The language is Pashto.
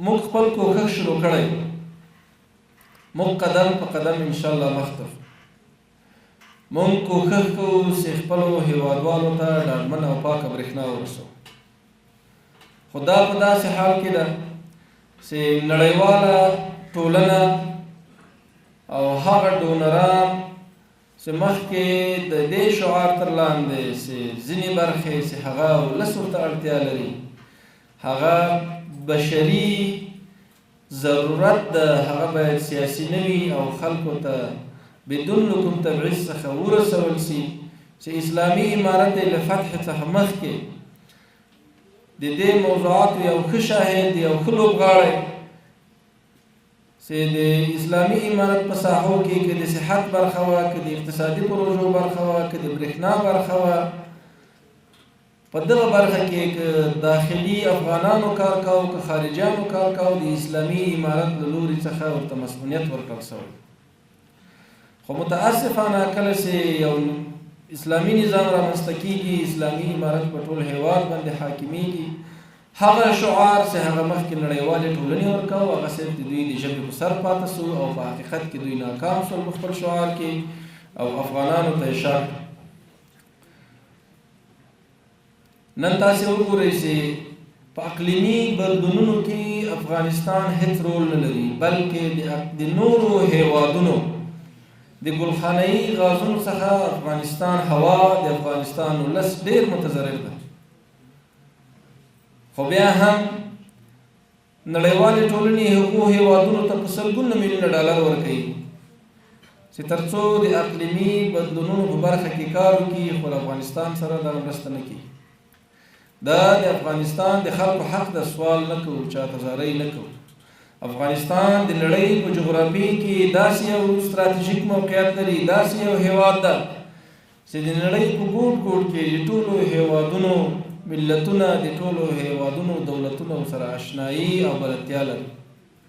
موږ خپل کوښښ شروع کړی، موږ قدم په قدم انشاءالله مخته موږ کوښښ کوو چې خپلو هیوادوالو ته ډاډمنه او پاکه برېښنا ورسوو. خو دا په داسې حال کې ده چې نړیواله ټولنه او هغه ډونران چې مخکې د دې شعار تر لاندې چې ځینې برخې چې هغه ولس ورته اړتیا لري، هغه بشري ضرورت ده، هغه باید سیاسي نه وي او خلکو ته بدون کوم تبعیض څخه ورسول سي چې اسلامي امارت له فتح څخه مخکې د دې موضوعاتو یو ښه شاهد، یو ښه لوبغاړی چې د اسلامي امارت په ساحو کې که د صحت برخه وه، که د اقتصادي پروژو برخه وه، که د برېښنا برخه وه، په دغه برخه کې که داخلي افغانانو کار کاوه که خارجیانو کار کاوه، د اسلامي امارت له لوري څخه ورته مسؤلیت ورکړل شوی. خو متاسفانه کله چې یو اسلامي نظام رامنځته کېږي، اسلامي امارت په ټول هیواد باندې حاکمیږي، هغه شعار چې هغه مخکې نړیوالې ټولنې ورکاوه هغه صرف د دوی د ژبې په سر پاته سو او په حقیقت کې دوی ناکام شول په خپل شعار کې او افغانانو ته یې شا کړه. نن تاسې وګورئ چې په اقلیمي بدلونونو کې افغانستان هیڅ رول نه لري، بلکې د نورو هیوادونو د ګلخانه‌ایي غازونو څخه افغانستان هوا د افغانستان ولس ډېر متضرر ده. خو بیا هم نړیوالې ټولنې هغو هیوادونو ته په سلګونه میلیونه ډالر ورکوي چې تر څو د اقلیمي بدلونونو په برخه کې کار وکړي، خو له افغانستان سره دغه مرسته نه کوي. دا د افغانستان د خلکو حق د سوال نه کوو، چاته زارۍ نه کوو. افغانستان د نړۍ په جغرافیې کې داسې یو ستراتیژیک موقعیت لري، داسې یو هیواد ده چې د نړۍ په ګوټ ګوټ کې د ټولو هیوادونو ملتونه، د ټولو هیوادونو دولتونو سره اشنایي او بلدتیا لري.